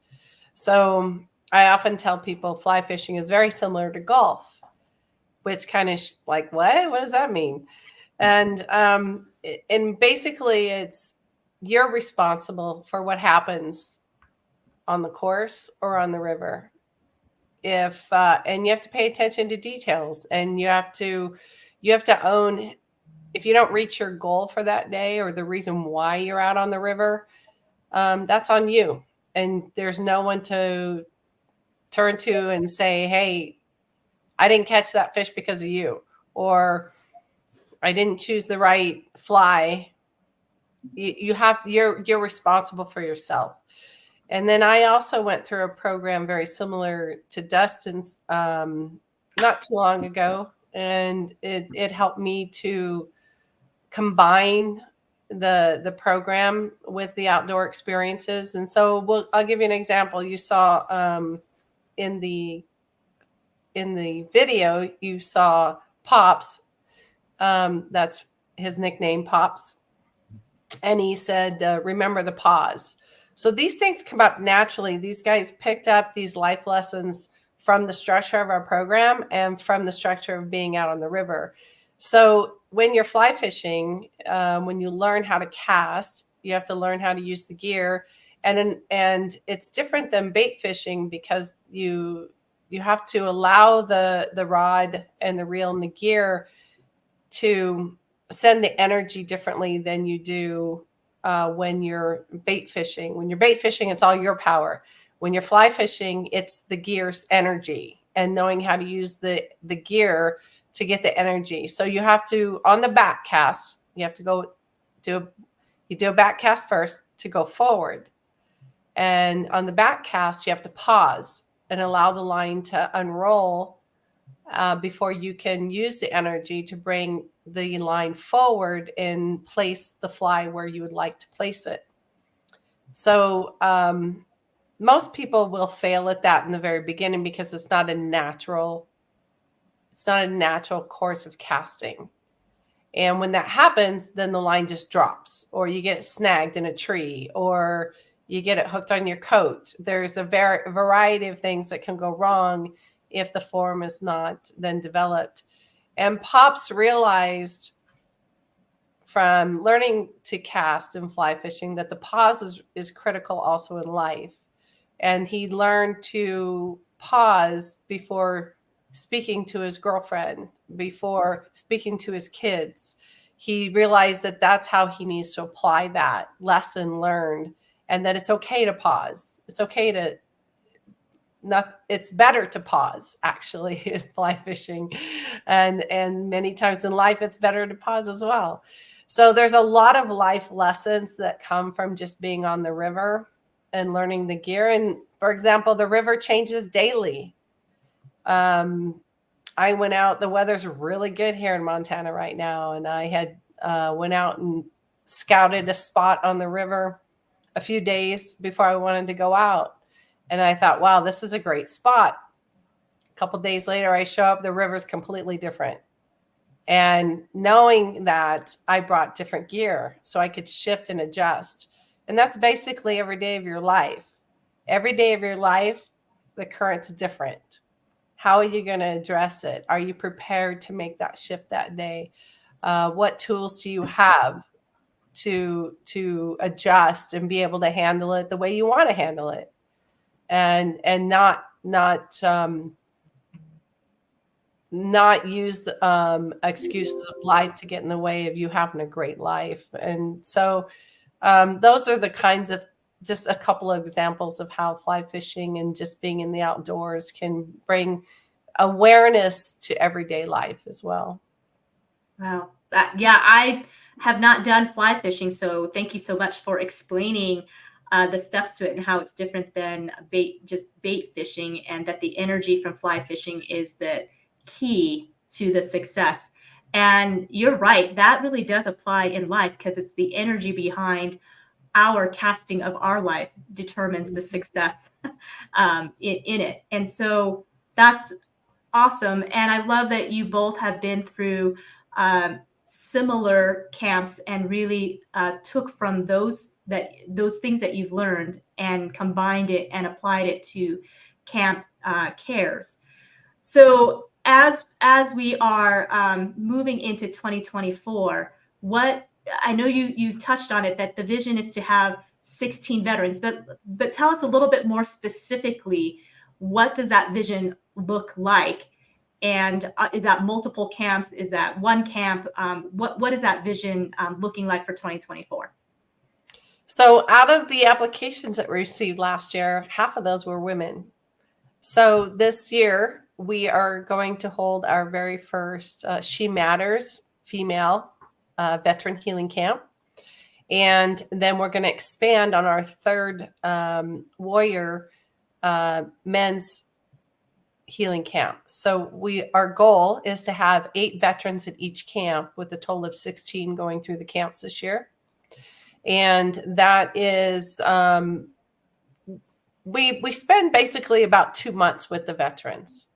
S3: So I often tell people fly fishing is very similar to golf, which kind of what does that mean? And basically it's you're responsible for what happens on the course or on the river. If and you have to pay attention to details, and you have to own, if you don't reach your goal for that day or the reason why you're out on the river, that's on you. And there's no one to turn to and say, hey, I didn't catch that fish because of you, or I didn't choose the right fly. You're responsible for yourself. And then I also went through a program very similar to Dustin's not too long ago, and it helped me to combine the program with the outdoor experiences. And so I'll give you an example. You saw in the video, you saw Pops. That's his nickname, Pops. And he said, remember the pause. So these things come up naturally. These guys picked up these life lessons from the structure of our program and from the structure of being out on the river. So when you're fly fishing, when you learn how to cast, you have to learn how to use the gear. And it's different than bait fishing, because you have to allow the rod and the reel and the gear to send the energy differently than you do when you're bait fishing. When you're bait fishing, it's all your power. When you're fly fishing, it's the gear's energy and knowing how to use the gear to get the energy. So you have to, on the back cast, you have to go do a back cast first to go forward. And on the back cast, you have to pause and allow the line to unroll before you can use the energy to bring the line forward and place the fly where you would like to place it. So most people will fail at that in the very beginning because it's not a natural course of casting. And when that happens, then the line just drops, or you get snagged in a tree, or you get it hooked on your coat. There's a variety of things that can go wrong if the form is not then developed. And Pops realized from learning to cast and fly fishing that the pause is critical also in life. And he learned to pause before speaking to his girlfriend, before speaking to his kids. He realized that that's how he needs to apply that lesson learned, and that it's okay to pause. It's okay to it's better to pause, actually, in fly fishing. And many times in life, it's better to pause as well. So there's a lot of life lessons that come from just being on the river and learning the gear. And for example, the river changes daily. I went out, the weather's really good here in Montana right now. And I had went out and scouted a spot on the river a few days before I wanted to go out. And I thought, wow, this is a great spot. A couple of days later, I show up, the river's completely different. And knowing that, I brought different gear so I could shift and adjust. And that's basically every day of your life. Every day of your life, the current's different. How are you going to address it? Are you prepared to make that shift that day? What tools do you have to adjust and be able to handle it the way you want to handle it? And not use the excuses of life to get in the way of you having a great life. And so those are the kinds of, just a couple of examples of how fly fishing and just being in the outdoors can bring awareness to everyday life as well.
S1: Wow. Yeah, I have not done fly fishing, so thank you so much for explaining the steps to it and how it's different than bait fishing, and that the energy from fly fishing is the key to the success. And you're right, that really does apply in life, because it's the energy behind our casting of our life determines the success in it. And so that's awesome. And I love that you both have been through similar camps and really took from those things that you've learned and combined it and applied it to Camp Cares. So as we are moving into 2024, what I know you touched on it, that the vision is to have 16 veterans, but tell us a little bit more specifically, what does that vision look like? And is that multiple camps? Is that one camp? What is that vision looking like for 2024?
S3: So out of the applications that we received last year, half of those were women. So this year, we are going to hold our very first She Matters female veteran healing camp. And then we're going to expand on our third warrior men's healing camp. So our goal is to have 8 veterans at each camp, with a total of 16 going through the camps this year. And that is, we spend basically about 2 months with the veterans.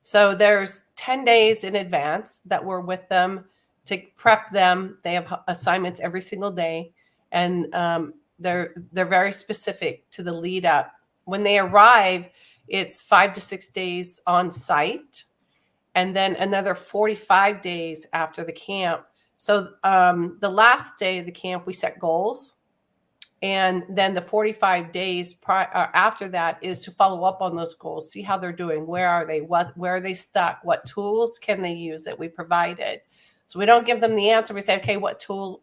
S3: So there's 10 days in advance that we're with them to prep them. They have assignments every single day, and they're very specific to the lead up. When they arrive, it's 5 to 6 days on site, and then another 45 days after the camp. So the last day of the camp, we set goals. And then the 45 days after that is to follow up on those goals, see how they're doing. Where are they? Where are they stuck? What tools can they use that we provided? So we don't give them the answer. We say, okay, what tool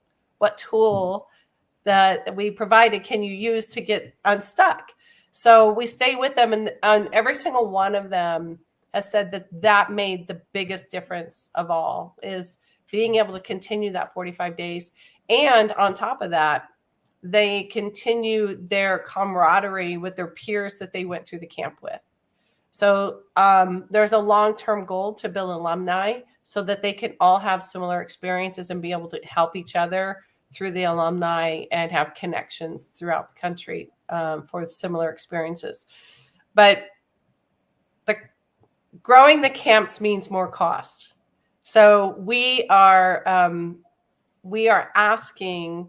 S3: that we provided can you use to get unstuck? So we stay with them, and every single one of them has said that made the biggest difference of all, is being able to continue that 45 days. And on top of that, they continue their camaraderie with their peers that they went through the camp with. So there's a long-term goal to build alumni so that they can all have similar experiences and be able to help each other through the alumni and have connections throughout the country for similar experiences. But growing the camps means more cost. So we are asking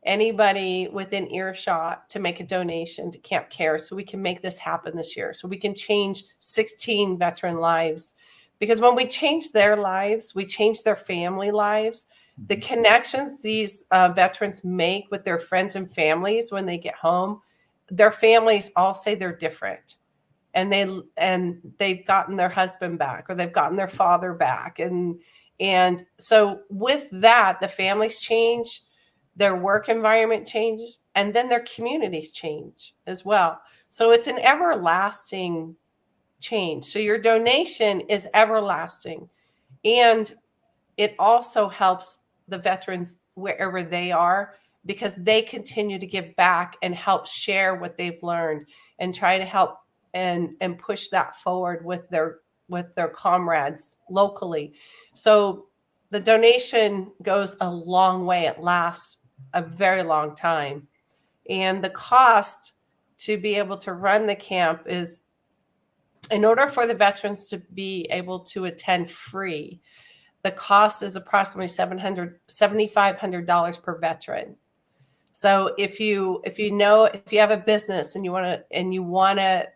S3: anybody within earshot to make a donation to Camp Care so we can make this happen this year, so we can change 16 veteran lives. Because when we change their lives, we change their family lives. The connections these veterans make with their friends and families when they get home, their families all say they're different. And they've gotten their husband back, or they've gotten their father back. And so with that, the families change, their work environment changes, and then their communities change as well. So it's an everlasting change. So your donation is everlasting. And it also helps the veterans wherever they are, because they continue to give back and help share what they've learned and try to help and push that forward with their comrades locally. So the donation goes a long way. It lasts a very long time. And the cost to be able to run the camp is, in order for the veterans to be able to attend free, the cost is approximately $7,500 per veteran. So if you have a business and you want to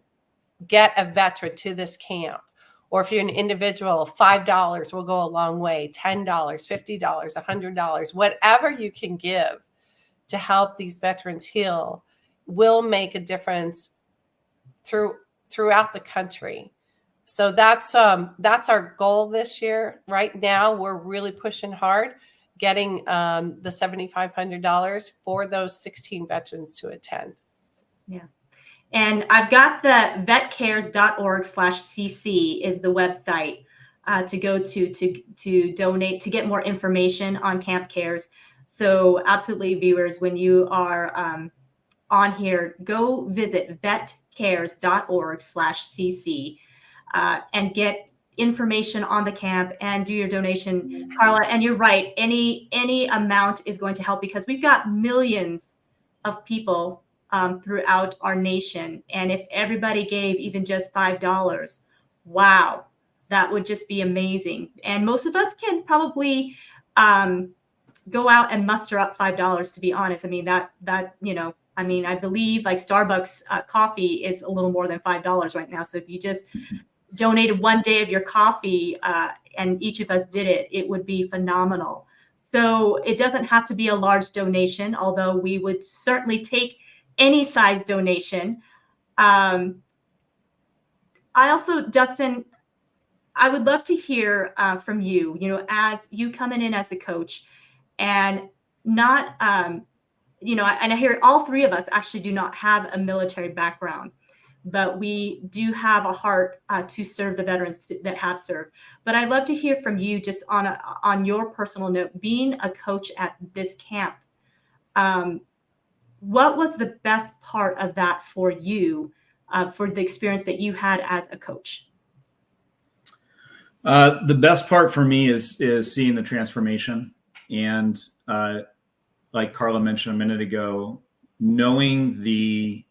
S3: get a veteran to this camp, or if you're an individual, $5 will go a long way, $10, $50, $100, whatever you can give to help these veterans heal will make a difference throughout the country. So that's our goal this year. Right now, we're really pushing hard, getting the $7,500 for those 16 veterans to attend.
S1: Yeah. And I've got the vetcares.org/cc is the website to go to donate, to get more information on Camp Cares. So absolutely, viewers, when you are on here, go visit vetcares.org/cc and get information on the camp and do your donation, Carla. And you're right, any amount is going to help, because we've got millions of people throughout our nation. And if everybody gave even just $5, wow, that would just be amazing. And most of us can probably go out and muster up $5, to be honest. I mean, I believe like Starbucks coffee is a little more than $5 right now. So if you just donated one day of your coffee and each of us did it, it would be phenomenal. So it doesn't have to be a large donation, although we would certainly take any size donation. I also, Dustin, I would love to hear from you, as you coming in as a coach and not, and I hear all three of us actually do not have a military background, but we do have a heart to serve the veterans that have served. But I'd love to hear from you just on your personal note, being a coach at this camp. What was the best part of that for you, for the experience that you had as a coach?
S2: The best part for me is seeing the transformation, and like Carla mentioned a minute ago, knowing the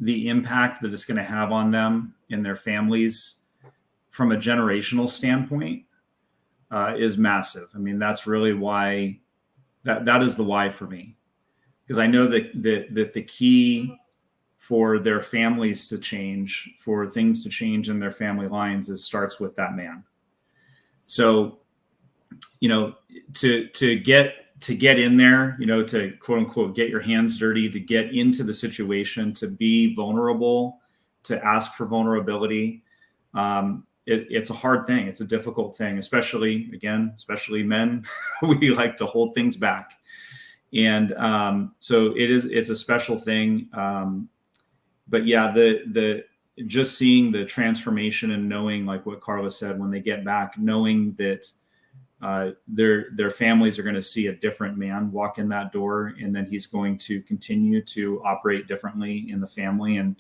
S2: impact that it's going to have on them and their families from a generational standpoint is massive. I mean, that's really why that is the why for me, because I know that the key for their families to change, for things to change in their family lines, starts with that man. So, to get in there, to quote unquote, get your hands dirty, to get into the situation, to be vulnerable, to ask for vulnerability. It's a hard thing. It's a difficult thing, especially men, we like to hold things back. And so it's a special thing. But yeah, just seeing the transformation and knowing, like what Carla said, when they get back, knowing that their families are going to see a different man walk in that door, and then he's going to continue to operate differently in the family. And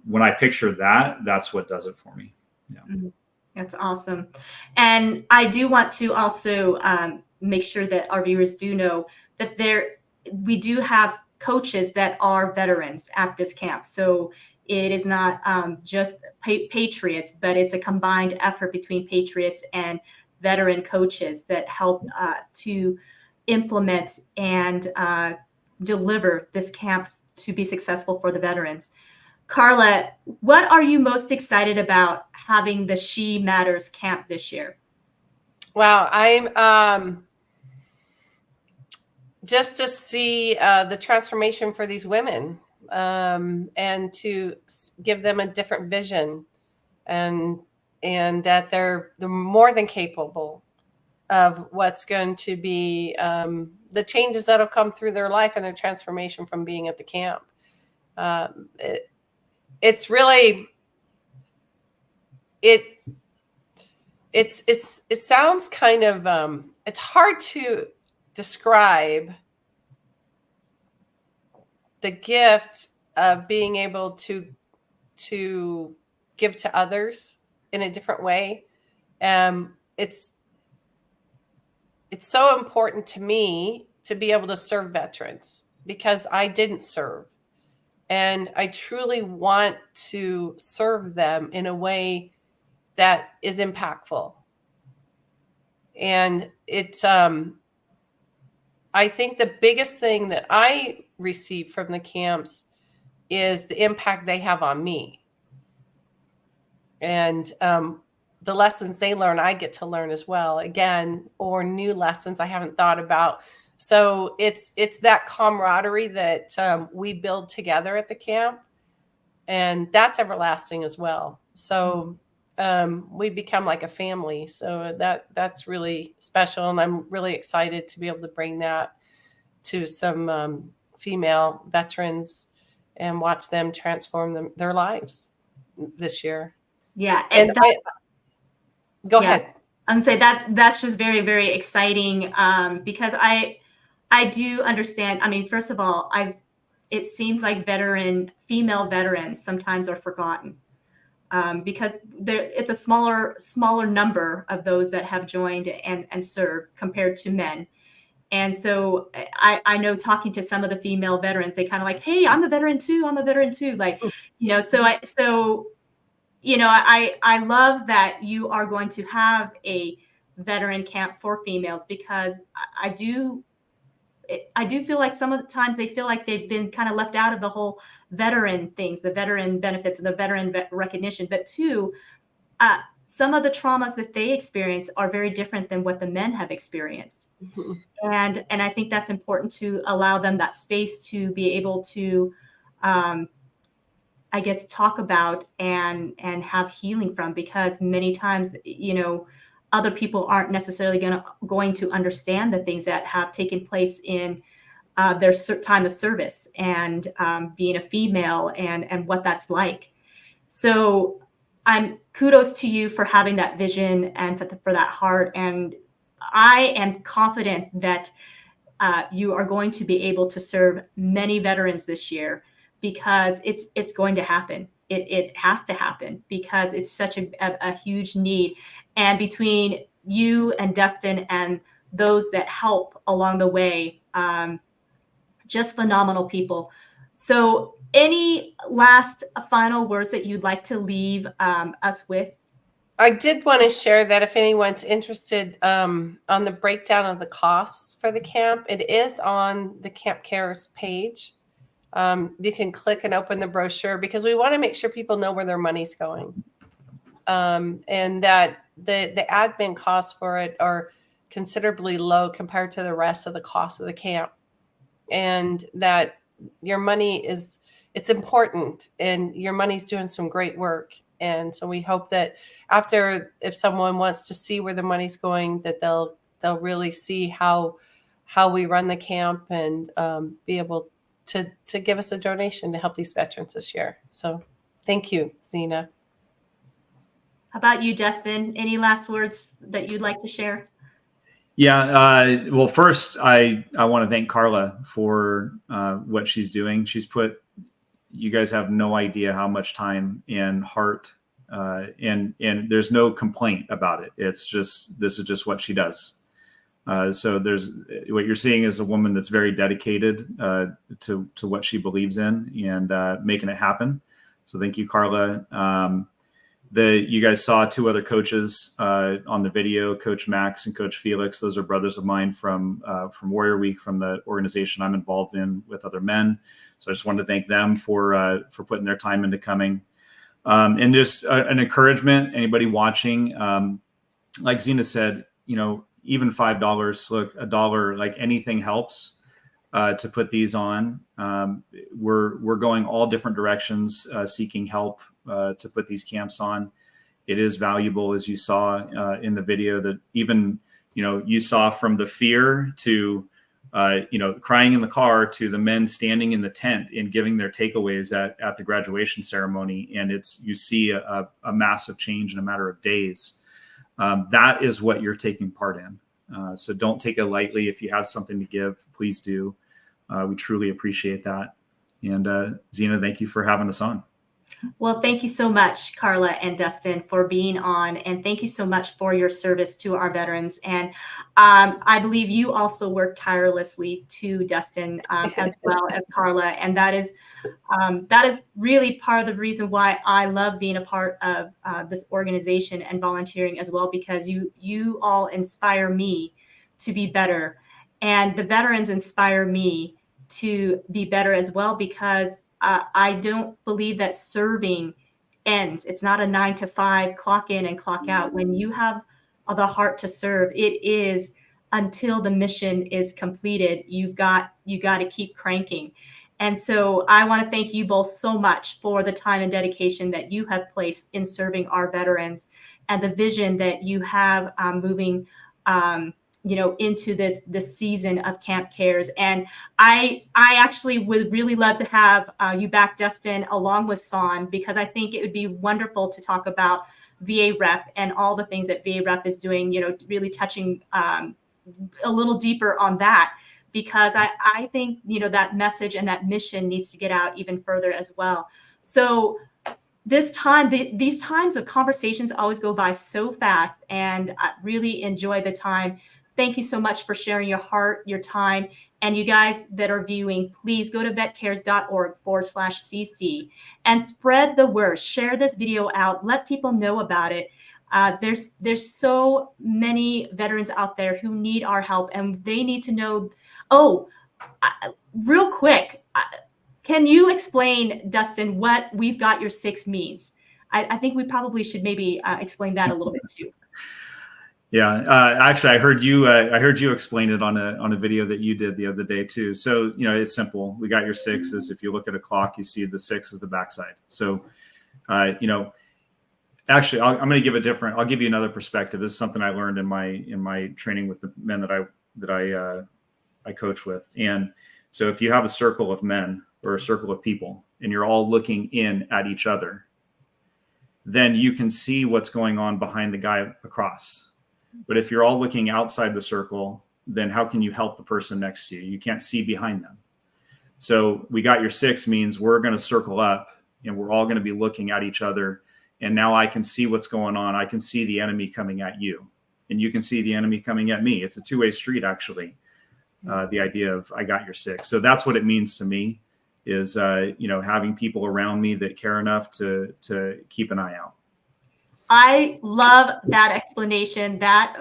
S2: when I picture that, that's what does it for me. Yeah.
S1: Mm-hmm. That's awesome. And I do want to also make sure that our viewers do know that we do have coaches that are veterans at this camp. So it is not just patriots, but it's a combined effort between patriots and veteran coaches that help to implement and deliver this camp to be successful for the veterans. Carla, what are you most excited about having the She Matters camp this year?
S3: Wow, I'm just to see the transformation for these women, and to give them a different vision, and that they're more than capable of what's going to be the changes that'll come through their life and their transformation from being at the camp. It's really, it sounds kind of, it's hard to describe the gift of being able to give to others in a different way. It's so important to me to be able to serve veterans, because I didn't serve. And I truly want to serve them in a way that is impactful. And it's, I think the biggest thing that I receive from the camps is the impact they have on me. And the lessons they learn, I get to learn as well, again, or new lessons I haven't thought about. So it's that camaraderie that we build together at the camp, and that's everlasting as well. So we become like a family. So that's really special, and I'm really excited to be able to bring that to some female veterans and watch them transform their lives this year.
S1: Yeah,
S3: and go ahead.
S1: I'm saying that's just very, very exciting, because I do understand. I mean, first of all, it seems like female veterans sometimes are forgotten, because it's a smaller number of those that have joined and served compared to men. And so I know, talking to some of the female veterans, they kind of like, hey, I'm a veteran too. Like, I love that you are going to have a veteran camp for females, because I do feel like some of the times they feel like they've been kind of left out of the whole veteran things, the veteran benefits and the veteran recognition. But two, some of the traumas that they experience are very different than what the men have experienced.
S3: Mm-hmm.
S1: And I think that's important to allow them that space to be able to, I guess, talk about and have healing from, because many times, other people aren't necessarily going to understand the things that have taken place in their time of service, and being a female, and what that's like. So I'm kudos to you for having that vision and for that heart. And I am confident that you are going to be able to serve many veterans this year, because it's going to happen. It has to happen, because it's such a huge need. And between you and Dustin and those that help along the way, just phenomenal people. So any last final words that you'd like to leave us with?
S3: I did want to share that if anyone's interested on the breakdown of the costs for the camp, it is on the Camp Cares page. You can click and open the brochure, because we want to make sure people know where their money's going, and that the admin costs for it are considerably low compared to the rest of the cost of the camp, and that your money it's important, and your money's doing some great work. And so we hope that after, if someone wants to see where the money's going, that they'll really see how we run the camp, and be able to give us a donation to help these veterans this year. So thank you, Zena.
S1: How about you, Dustin? Any last words that you'd like to share?
S2: Yeah. Well, first, I want to thank Carla for what she's doing. You guys have no idea how much time and heart, and there's no complaint about it. It's just, this is just what she does. So what you're seeing is a woman that's very dedicated to what she believes in, and making it happen. So thank you, Carla. You guys saw two other coaches on the video, Coach Max and Coach Felix. Those are brothers of mine from Warrior Week, from the organization I'm involved in with other men. So I just wanted to thank them for putting their time into coming. And just an encouragement, anybody watching, like Zena said, even $5, look, $1, like anything helps to put these on. We're going all different directions, seeking help to put these camps on. It is valuable, as you saw in the video, that even, you saw from the fear to, crying in the car, to the men standing in the tent and giving their takeaways at the graduation ceremony. And you see a massive change in a matter of days. That is what you're taking part in. So don't take it lightly. If you have something to give, please do. We truly appreciate that. And Zena, thank you for having us on.
S1: Well, thank you so much, Carla and Dustin, for being on, and thank you so much for your service to our veterans. And I believe you also work tirelessly too, Dustin, as well as Carla. And that is really part of the reason why I love being a part of this organization and volunteering as well, because you all inspire me to be better, and the veterans inspire me to be better as well, because I don't believe that serving ends. It's not a 9 to 5 clock in and clock out. When you have the heart to serve, it is until the mission is completed. You got to keep cranking. And so I want to thank you both so much for the time and dedication that you have placed in serving our veterans, and the vision that you have moving into this season of Camp Cares. And I actually would really love to have you back, Dustin, along with Son, because I think it would be wonderful to talk about VAREP and all the things that VAREP is doing, really touching a little deeper on that, because I think, that message and that mission needs to get out even further as well. So these times of conversations always go by so fast, and I really enjoy the time. Thank you so much for sharing your heart, your time. And you guys that are viewing, please go to vetcares.org/cc and spread the word. Share this video out. Let people know about it. There's so many veterans out there who need our help, and they need to know. Real quick, can you explain, Dustin, what We've Got Your Six means? I think we probably should maybe explain that a little bit too.
S2: Yeah, actually, I heard you explain it on a video that you did the other day too. So it's simple. We got your sixes. If you look at a clock, you see the 6 is the backside. So actually, I'm going to give I'll give you another perspective. This is something I learned in my training with the men that I coach with. And so if you have a circle of men or a circle of people and you're all looking in at each other, then you can see what's going on behind the guy across. But if you're all looking outside the circle, then how can you help the person next to you? You can't see behind them. So we got your 6 means we're going to circle up and we're all going to be looking at each other. And now I can see what's going on. I can see the enemy coming at you and you can see the enemy coming at me. It's a two-way street, actually. The idea of I got your 6. So that's what it means to me is, having people around me that care enough to keep an eye out.
S1: I love that explanation. That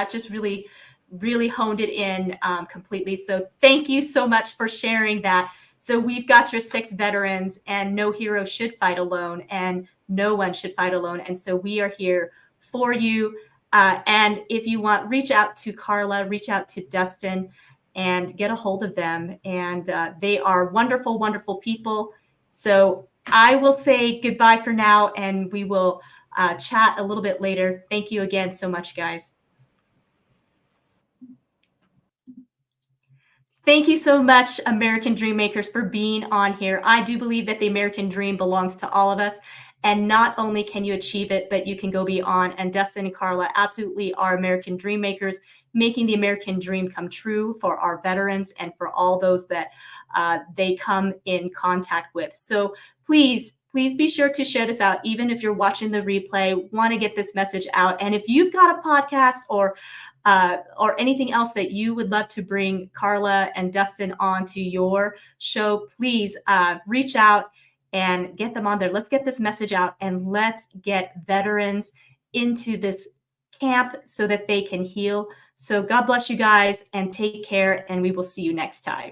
S1: just really, really honed it in completely. So thank you so much for sharing that. So we've got your 6 veterans, and no hero should fight alone, and no one should fight alone. And so we are here for you. And if you want, reach out to Carla, reach out to Dustin, and get a hold of them. And they are wonderful, wonderful people. So I will say goodbye for now, and we will chat a little bit later. Thank you again so much, guys. Thank you so much, American Dream Makers, for being on here. I do believe that the American dream belongs to all of us. And not only can you achieve it, but you can go beyond. And Dustin and Carla absolutely are American Dream Makers, making the American dream come true for our veterans and for all those that they come in contact with. So please be sure to share this out, even if you're watching the replay, want to get this message out. And if you've got a podcast or anything else that you would love to bring Carla and Dustin on to your show, please reach out and get them on there. Let's get this message out and let's get veterans into this camp so that they can heal. So God bless you guys and take care, and we will see you next time.